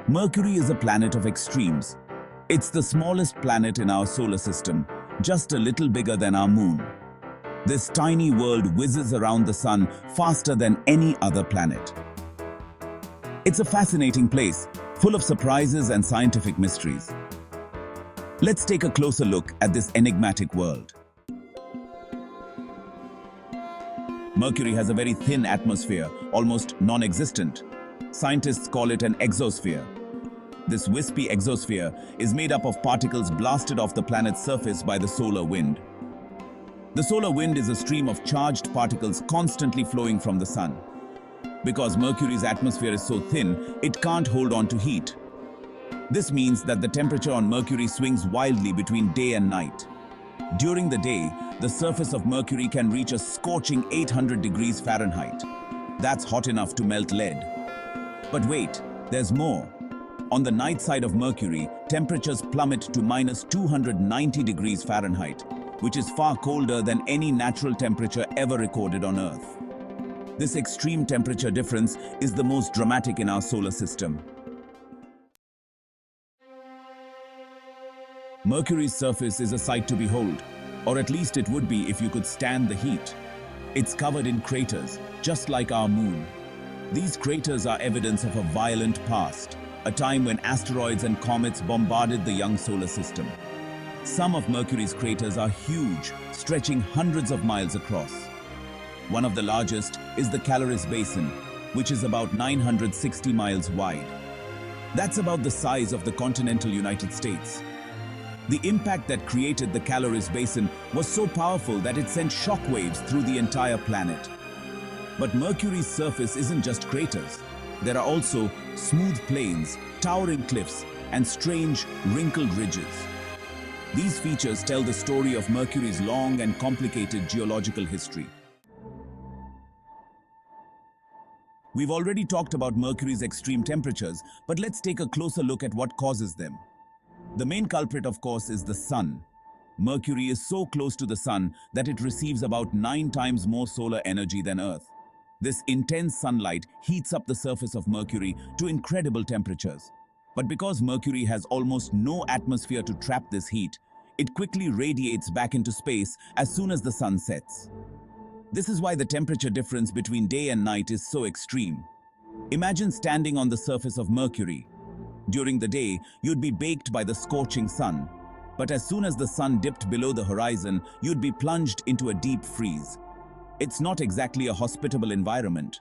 Mercury is a planet of extremes. It's the smallest planet in our solar system, just a little bigger than our moon. This tiny world whizzes around the sun faster than any other planet. It's a fascinating place, full of surprises and scientific mysteries. Let's take a closer look at this enigmatic world. Mercury has a very thin atmosphere, almost non-existent. Scientists call it an exosphere. This wispy exosphere is made up of particles blasted off the planet's surface by the solar wind. The solar wind is a stream of charged particles constantly flowing from the sun. Because Mercury's atmosphere is so thin, it can't hold on to heat. This means that the temperature on Mercury swings wildly between day and night. During the day, the surface of Mercury can reach a scorching 800 degrees Fahrenheit. That's hot enough to melt lead. But wait, there's more. On the night side of Mercury, temperatures plummet to minus 290 degrees Fahrenheit, which is far colder than any natural temperature ever recorded on Earth. This extreme temperature difference is the most dramatic in our solar system. Mercury's surface is a sight to behold, or at least it would be if you could stand the heat. It's covered in craters, just like our moon. These craters are evidence of a violent past, a time when asteroids and comets bombarded the young solar system. Some of Mercury's craters are huge, stretching hundreds of miles across. One of the largest is the Caloris Basin, which is about 960 miles wide. That's about the size of the continental United States. The impact that created the Caloris Basin was so powerful that it sent shockwaves through the entire planet. But Mercury's surface isn't just craters. There are also smooth plains, towering cliffs, and strange, wrinkled ridges. These features tell the story of Mercury's long and complicated geological history. We've already talked about Mercury's extreme temperatures, but let's take a closer look at what causes them. The main culprit, of course, is the sun. Mercury is so close to the sun that it receives about 9 times more solar energy than Earth. This intense sunlight heats up the surface of Mercury to incredible temperatures. But because Mercury has almost no atmosphere to trap this heat, it quickly radiates back into space as soon as the sun sets. This is why the temperature difference between day and night is so extreme. Imagine standing on the surface of Mercury. During the day, you'd be baked by the scorching sun. But as soon as the sun dipped below the horizon, you'd be plunged into a deep freeze. It's not exactly a hospitable environment.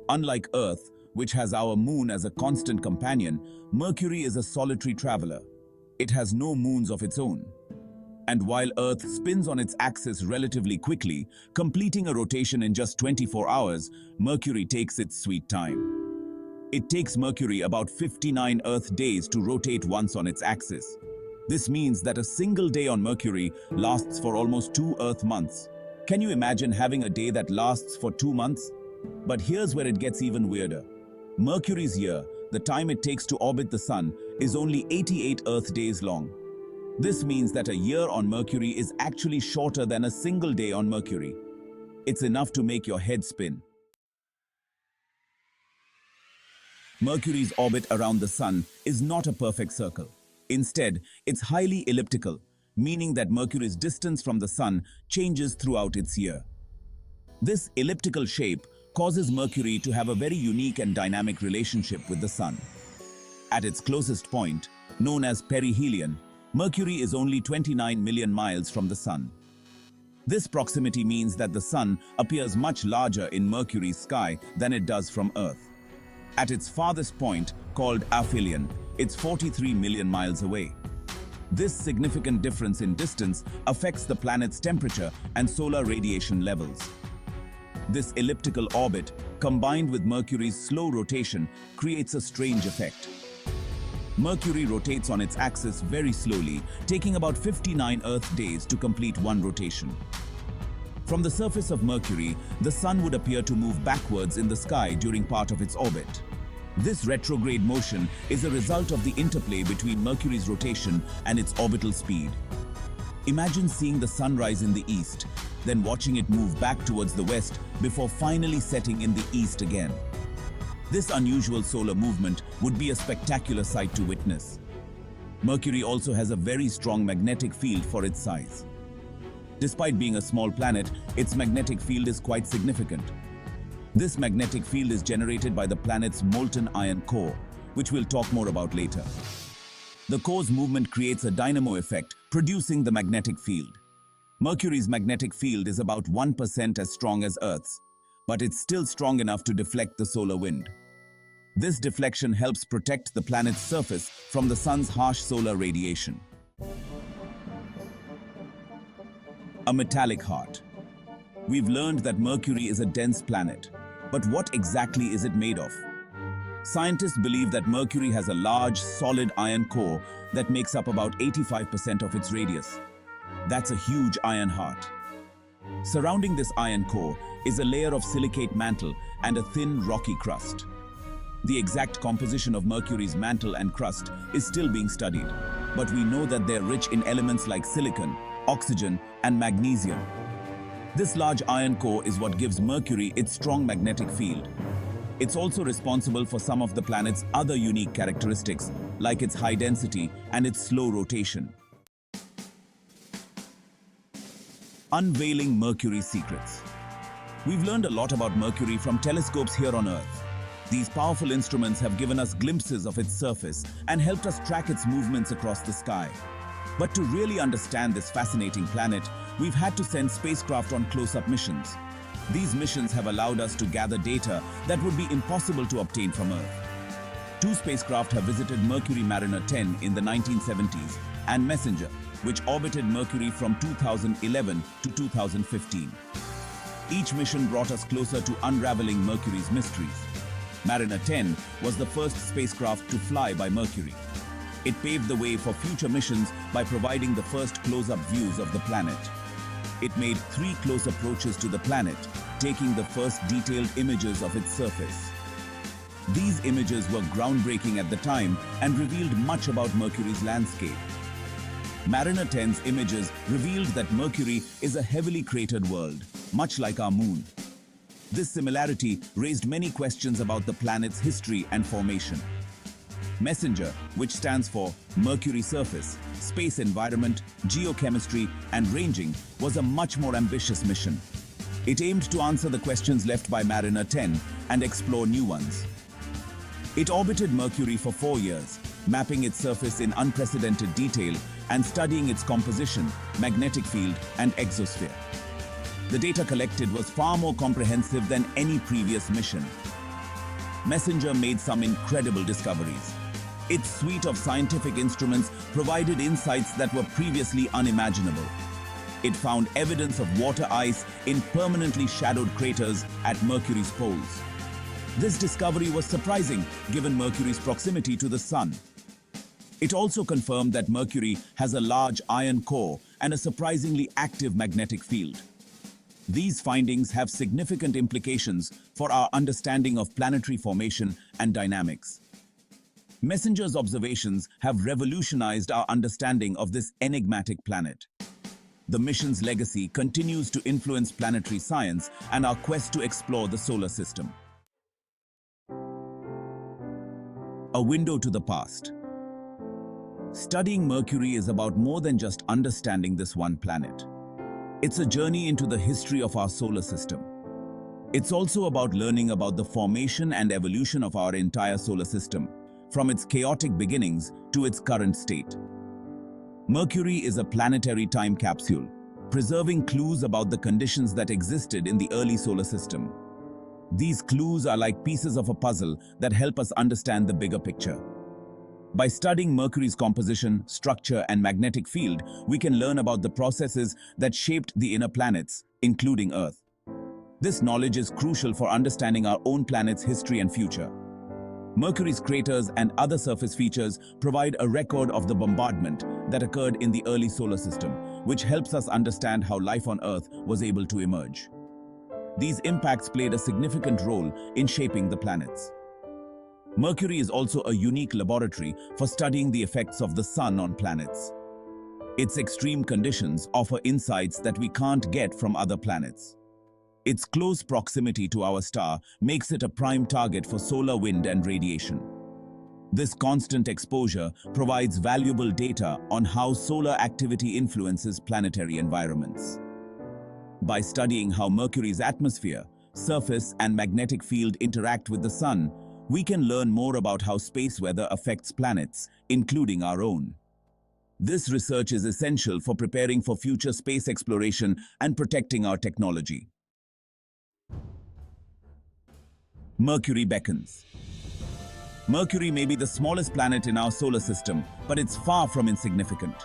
Unlike Earth, which has our moon as a constant companion, Mercury is a solitary traveler. It has no moons of its own. And while Earth spins on its axis relatively quickly, completing a rotation in just 24 hours, Mercury takes its sweet time. It takes Mercury about 59 Earth days to rotate once on its axis. This means that a single day on Mercury lasts for almost 2 Earth months. Can you imagine having a day that lasts for 2 months? But here's where it gets even weirder. Mercury's year, the time it takes to orbit the sun, is only 88 Earth days long. This means that a year on Mercury is actually shorter than a single day on Mercury. It's enough to make your head spin. Mercury's orbit around the sun is not a perfect circle. Instead, it's highly elliptical, meaning that Mercury's distance from the sun changes throughout its year. This elliptical shape causes Mercury to have a very unique and dynamic relationship with the sun. At its closest point, known as perihelion, Mercury is only 29 million miles from the sun. This proximity means that the sun appears much larger in Mercury's sky than it does from Earth. At its farthest point, called aphelion, it's 43 million miles away. This significant difference in distance affects the planet's temperature and solar radiation levels. This elliptical orbit, combined with Mercury's slow rotation, creates a strange effect. Mercury rotates on its axis very slowly, taking about 59 Earth days to complete one rotation. From the surface of Mercury, the sun would appear to move backwards in the sky during part of its orbit. This retrograde motion is a result of the interplay between Mercury's rotation and its orbital speed. Imagine seeing the sunrise in the east, then watching it move back towards the west before finally setting in the east again. This unusual solar movement would be a spectacular sight to witness. Mercury also has a very strong magnetic field for its size. Despite being a small planet, its magnetic field is quite significant. This magnetic field is generated by the planet's molten iron core, which we'll talk more about later. The core's movement creates a dynamo effect, producing the magnetic field. Mercury's magnetic field is about 1% as strong as Earth's, but it's still strong enough to deflect the solar wind. This deflection helps protect the planet's surface from the sun's harsh solar radiation. A metallic heart. We've learned that Mercury is a dense planet, but what exactly is it made of? Scientists believe that Mercury has a large, solid iron core that makes up about 85% of its radius. That's a huge iron heart. Surrounding this iron core is a layer of silicate mantle and a thin, rocky crust. The exact composition of Mercury's mantle and crust is still being studied, but we know that they're rich in elements like silicon, oxygen, and magnesium. This large iron core is what gives Mercury its strong magnetic field. It's also responsible for some of the planet's other unique characteristics, like its high density and its slow rotation. Unveiling Mercury's secrets. We've learned a lot about Mercury from telescopes here on Earth. These powerful instruments have given us glimpses of its surface and helped us track its movements across the sky. But to really understand this fascinating planet, we've had to send spacecraft on close-up missions. These missions have allowed us to gather data that would be impossible to obtain from Earth. 2 spacecraft have visited Mercury Mariner 10 in the 1970s and Messenger, which orbited Mercury from 2011 to 2015. Each mission brought us closer to unraveling Mercury's mysteries. Mariner 10 was the first spacecraft to fly by Mercury. It paved the way for future missions by providing the first close-up views of the planet. It made 3 close approaches to the planet, taking the first detailed images of its surface. These images were groundbreaking at the time and revealed much about Mercury's landscape. Mariner 10's images revealed that Mercury is a heavily cratered world, much like our moon. This similarity raised many questions about the planet's history and formation. Messenger, which stands for Mercury Surface, Space Environment, Geochemistry, and Ranging, was a much more ambitious mission. It aimed to answer the questions left by Mariner 10 and explore new ones. It orbited Mercury for 4 years, mapping its surface in unprecedented detail and studying its composition, magnetic field, and exosphere. The data collected was far more comprehensive than any previous mission. Messenger made some incredible discoveries. Its suite of scientific instruments provided insights that were previously unimaginable. It found evidence of water ice in permanently shadowed craters at Mercury's poles. This discovery was surprising given Mercury's proximity to the Sun. It also confirmed that Mercury has a large iron core and a surprisingly active magnetic field. These findings have significant implications for our understanding of planetary formation and dynamics. Messenger's observations have revolutionized our understanding of this enigmatic planet. The mission's legacy continues to influence planetary science and our quest to explore the solar system. A window to the past. Studying Mercury is about more than just understanding this one planet. It's a journey into the history of our solar system. It's also about learning about the formation and evolution of our entire solar system, from its chaotic beginnings to its current state. Mercury is a planetary time capsule, preserving clues about the conditions that existed in the early solar system. These clues are like pieces of a puzzle that help us understand the bigger picture. By studying Mercury's composition, structure, and magnetic field, we can learn about the processes that shaped the inner planets, including Earth. This knowledge is crucial for understanding our own planet's history and future. Mercury's craters and other surface features provide a record of the bombardment that occurred in the early solar system, which helps us understand how life on Earth was able to emerge. These impacts played a significant role in shaping the planets. Mercury is also a unique laboratory for studying the effects of the Sun on planets. Its extreme conditions offer insights that we can't get from other planets. Its close proximity to our star makes it a prime target for solar wind and radiation. This constant exposure provides valuable data on how solar activity influences planetary environments. By studying how Mercury's atmosphere, surface, and magnetic field interact with the Sun, we can learn more about how space weather affects planets, including our own. This research is essential for preparing for future space exploration and protecting our technology. Mercury beckons. Mercury may be the smallest planet in our solar system, but it's far from insignificant.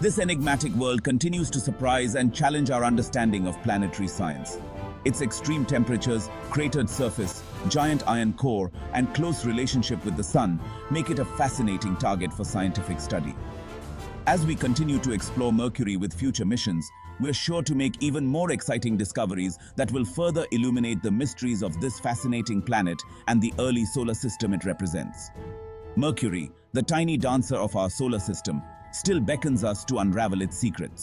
This enigmatic world continues to surprise and challenge our understanding of planetary science. Its extreme temperatures, cratered surface, giant iron core, and close relationship with the Sun make it a fascinating target for scientific study. As we continue to explore Mercury with future missions, we're sure to make even more exciting discoveries that will further illuminate the mysteries of this fascinating planet and the early solar system it represents. Mercury, the tiny dancer of our solar system, still beckons us to unravel its secrets.